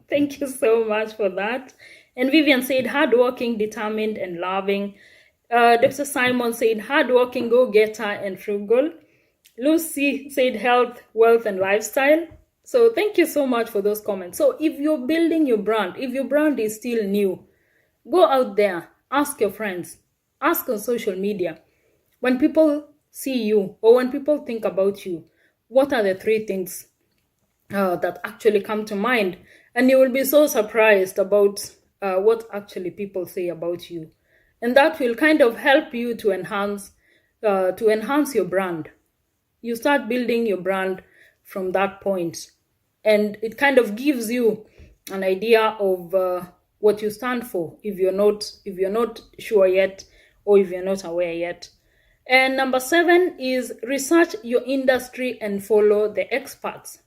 Thank you so much for that. And Vivian said hardworking, determined, and loving. Dr. Simon said hardworking, go-getter, and frugal. Lucy said health, wealth, and lifestyle. So thank you so much for those comments. So if you're building your brand, if your brand is still new, go out there, ask your friends, ask on social media. When people see you or when people think about you, what are the 3 things that actually come to mind? And you will be so surprised about what actually people say about you. And that will kind of help you to enhance your brand. You start building your brand from that point. And it kind of gives you an idea of what you stand for if you're not sure yet, or if you're not aware yet. And number 7 is research your industry and follow the experts.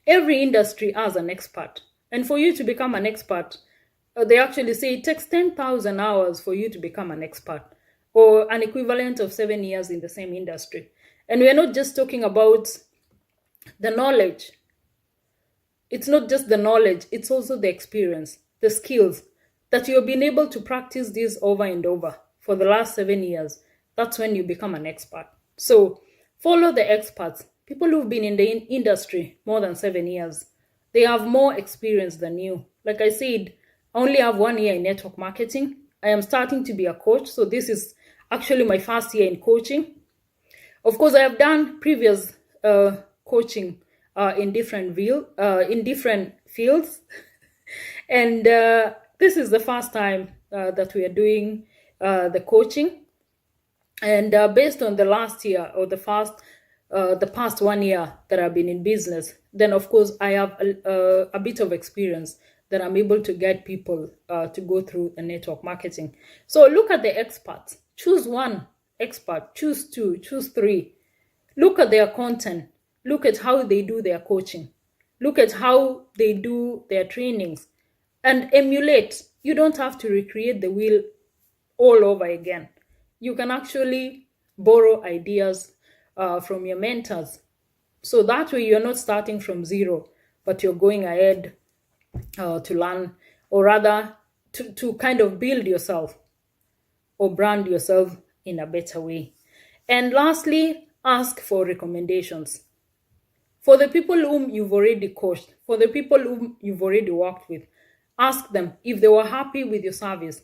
Every industry has an expert. And for you to become an expert, they actually say it takes 10,000 hours for you to become an expert, or an equivalent of 7 years in the same industry. And we're not just talking about the knowledge. It's not just the knowledge, it's also the experience, the skills that you've been able to practice this over and over for the last 7 years. That's when you become an expert. So follow the experts, people who've been in the industry more than 7 years. They have more experience than you. Like I said, I only have 1 year in network marketing. I am starting to be a coach. So this is actually my first year in coaching. Of course, I have done previous coaching in different fields. And this is the first time that we are doing the coaching. And based on the last year or the past 1 year that I've been in business, then of course I have a bit of experience that I'm able to get people to go through the network marketing. So look at the experts. Choose one expert, choose 2, choose 3. Look at their content. Look at how they do their coaching. Look at how they do their trainings and emulate. You don't have to recreate the wheel all over again. You can actually borrow ideas from your mentors. So that way you're not starting from zero, but you're going ahead to learn, or rather to kind of build yourself or brand yourself in a better way. And lastly, ask for recommendations. For the people whom you've already coached, for the people whom you've already worked with, ask them if they were happy with your service.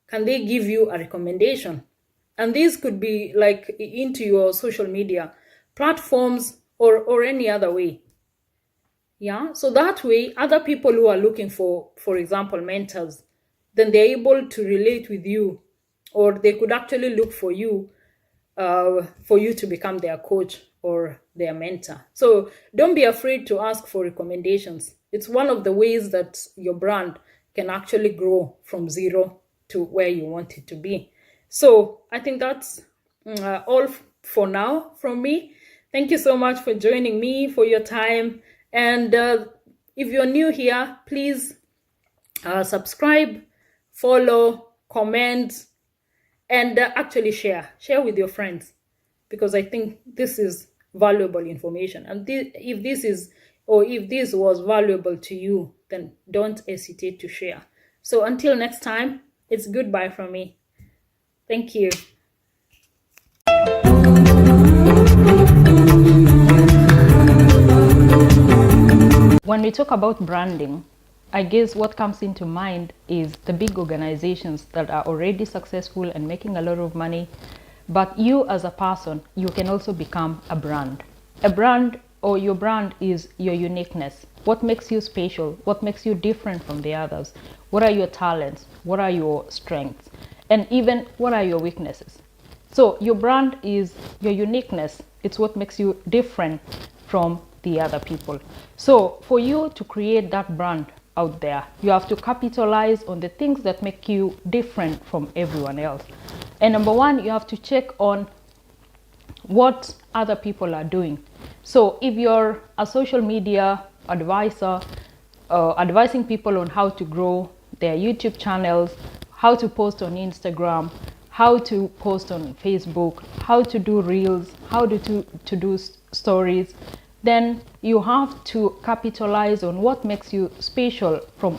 Can they give you a recommendation? And this could be like into your social media platforms or any other way. Yeah, so that way other people who are looking for example, mentors, then they're able to relate with you, or they could actually look for you to become their coach or their mentor. So don't be afraid to ask for recommendations. It's one of the ways that your brand can actually grow from zero to where you want it to be. So I think that's all for now from me. Thank you so much for joining me, for your time. And if you're new here, please subscribe, follow, comment, and actually share with your friends, because I think this is valuable information. And if this was valuable to you, then don't hesitate to share. So until next time, it's goodbye from me. Thank you. When we talk about branding, I guess what comes into mind is the big organizations that are already successful and making a lot of money. But you as a person, you can also become a brand. A brand, or your brand, is your uniqueness. What makes you special? What makes you different from the others? What are your talents? What are your strengths? And even what are your weaknesses? So your brand is your uniqueness. It's what makes you different from the other people. So for you to create that brand out there, you have to capitalize on the things that make you different from everyone else. And number one, you have to check on what other people are doing. So if you're a social media advisor, advising people on how to grow their YouTube channels, how to post on Instagram, how to post on Facebook, how to do reels, how to do stories, then you have to capitalize on what makes you special from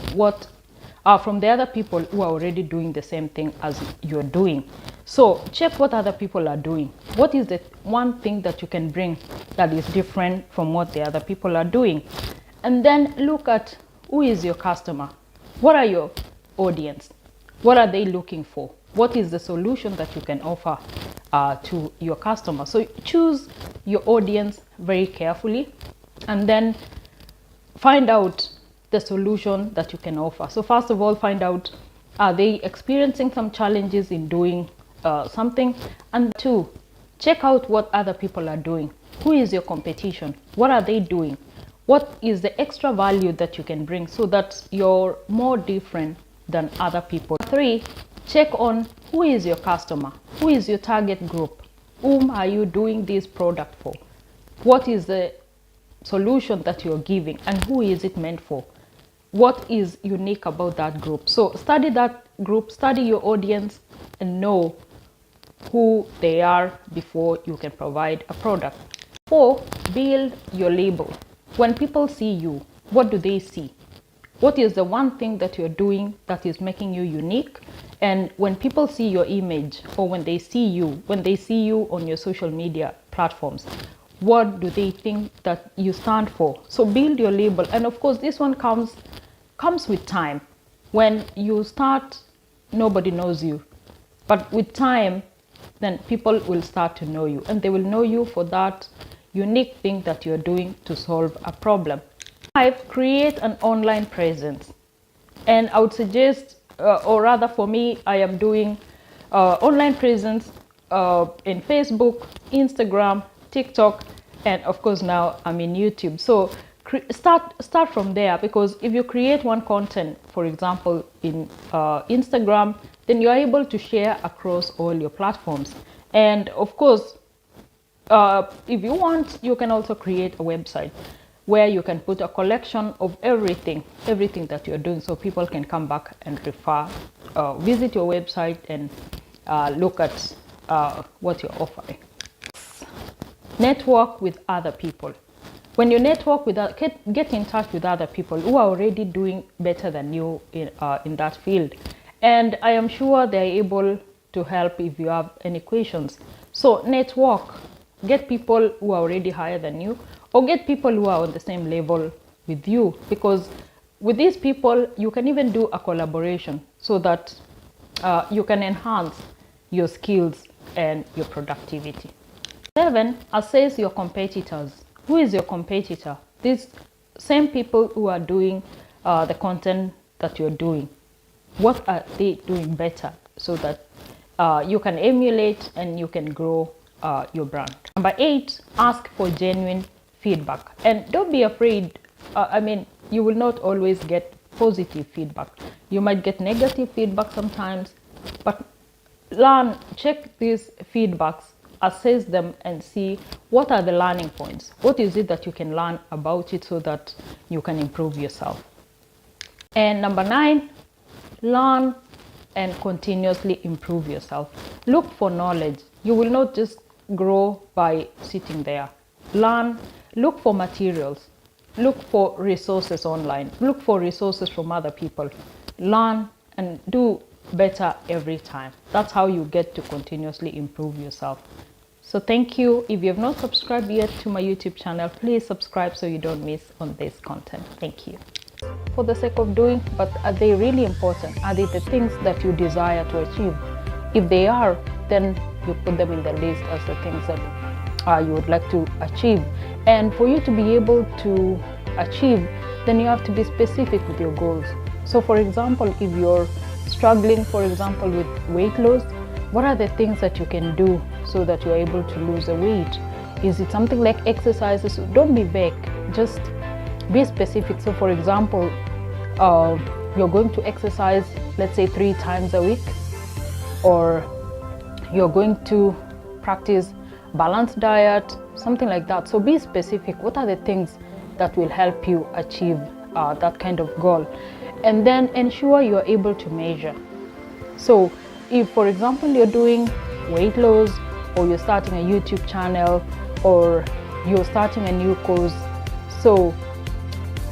the other people who are already doing the same thing as you're doing. So check what other people are doing. What is the one thing that you can bring that is different from what the other people are doing? And then look at who is your customer. What are your audience? What are they looking for? What is the solution that you can offer to your customer? So choose your audience very carefully and then find out the solution that you can offer. So first of all, find out, are they experiencing some challenges in doing something? And two, check out what other people are doing. Who is your competition? What are they doing? What is the extra value that you can bring so that you're more different than other people? Three, check on who is your customer, who is your target group, whom are you doing this product for, what is the solution that you're giving, and who is it meant for, what is unique about that group. So study that group, study your audience, and know who they are before you can provide a product. 4, build your label. When people see you, what do they see? What is the one thing that you're doing that is making you unique? And when people see your image, or when they see you on your social media platforms, what do they think that you stand for? So build your label. And of course, this one comes with time. When you start, nobody knows you. But with time, then people will start to know you, and they will know you for that unique thing that you're doing to solve a problem. 5, create an online presence. And I would suggest, or rather for me, I am doing online presence in Facebook, Instagram, TikTok, and of course now I'm in YouTube. So start from there, because if you create one content, for example, in Instagram, then you're able to share across all your platforms. And of course, if you want, you can also create a website where you can put a collection of everything that you're doing, so people can come back and visit your website and look at what you're offering. Network with other people. When you network with get in touch with other people who are already doing better than you in that field, and I am sure they're able to help if you have any questions. So network, get people who are already higher than you, or get people who are on the same level with you, because with these people you can even do a collaboration so that you can enhance your skills and your productivity. 7, assess your competitors. Who is your competitor? These same people who are doing the content that you're doing. What are they doing better, so that you can emulate and you can grow your brand. Number 8, ask for genuine feedback. And don't be afraid. You will not always get positive feedback. You might get negative feedback sometimes, but check these feedbacks assess them and see what are the learning points. What is it that you can learn about it so that you can improve yourself? And number 9, learn and continuously improve yourself. Look for knowledge. You will not just grow by sitting there. Learn, look for materials, look for resources online, look for resources from other people. Learn and do better every time. That's how you get to continuously improve yourself. So thank you. If you have not subscribed yet to my YouTube channel, please subscribe so you don't miss on this content. Thank you. For the sake of doing, but are they really important? Are they the things that you desire to achieve? If they are, then you put them in the list as the things that you would like to achieve. And for you to be able to achieve, then you have to be specific with your goals. So for example, if you're struggling, for example, with weight loss, what are the things that you can do so that you're able to lose the weight? Is it something like exercises? Don't be vague, just be specific. So for example, you're going to exercise, let's say 3 times a week, or you're going to practice balanced diet, something like that. So be specific. What are the things that will help you achieve that kind of goal? And then ensure you're able to measure. So if, for example, you're doing weight loss, or you're starting a YouTube channel, or you're starting a new course, so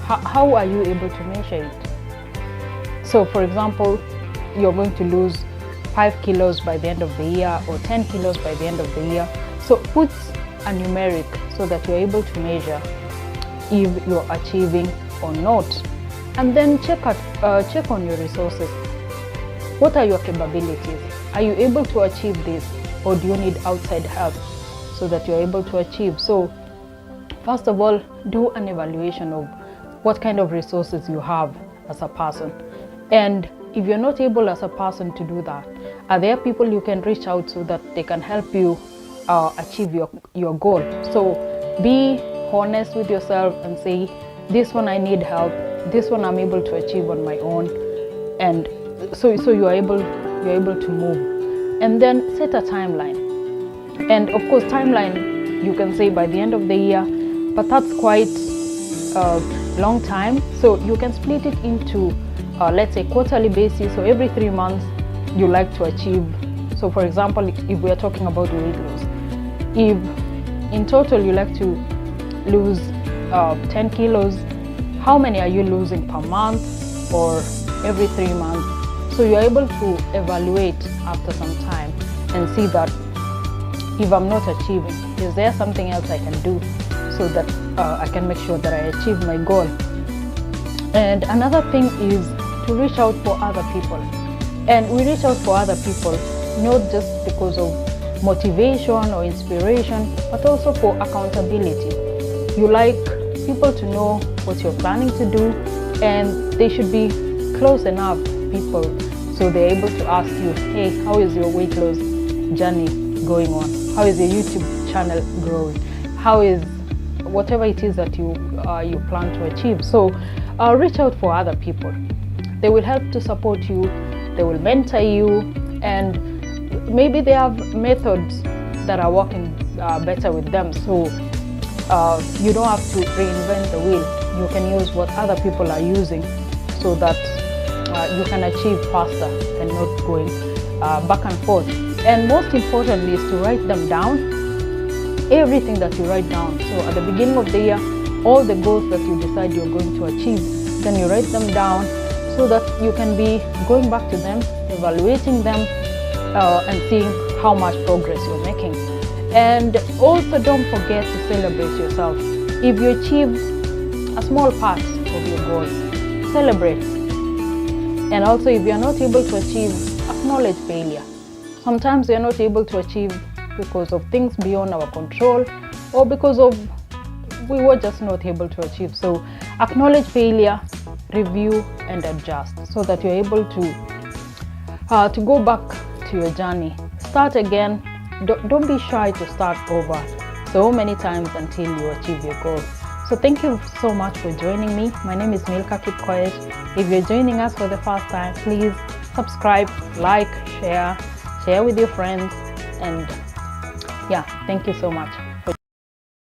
how are you able to measure it? So for example, you're going to lose 5 kilos by the end of the year, or 10 kilos by the end of the year. So put a numeric so that you're able to measure if you're achieving or not. And then check on your resources. What are your capabilities? Are you able to achieve this, or do you need outside help so that you're able to achieve? So first of all, do an evaluation of what kind of resources you have as a person. And if you're not able as a person to do that, are there people you can reach out so that they can help you achieve your goal? So be honest with yourself and say, this one I need help, this one I'm able to achieve on my own. And so you're able to move. And then set a timeline. And of course, timeline, you can say by the end of the year, but that's quite a long time. So you can split it into, let's say, quarterly basis. So every 3 months, you like to achieve. So for example, if we are talking about weight loss, if in total you like to lose 10 kilos, how many are you losing per month or every 3 months? So you're able to evaluate after some time and see that if I'm not achieving, is there something else I can do so that I can make sure that I achieve my goal? And another thing is to reach out for other people. And we reach out for other people not just because of motivation or inspiration, but also for accountability. You like people to know what you're planning to do, and they should be close enough people so they're able to ask you, hey, how is your weight loss journey going on? How is your YouTube channel growing? How is whatever it is that you plan to achieve? So reach out for other people. They will help to support you, they will mentor you, and maybe they have methods that are working better with them. So you don't have to reinvent the wheel. You can use what other people are using so that you can achieve faster and not going back and forth. And most importantly is to write them down, everything that you write down. So at the beginning of the year, all the goals that you decide you're going to achieve, then you write them down so that you can be going back to them, evaluating them, and seeing how much progress you're making. And also don't forget to celebrate yourself. If you achieve a small part of your goals, celebrate. And also if you're not able to achieve, acknowledge failure. Sometimes we're not able to achieve because of things beyond our control, or because of we were just not able to achieve. So acknowledge failure, review and adjust so that you're able to go back to your journey. Start again. Don't be shy to start over so many times until you achieve your goal. So thank you so much for joining me. My name is Milka Kipkoech. If you're joining us for the first time, please subscribe, like, share with your friends, and Yeah, thank you so much.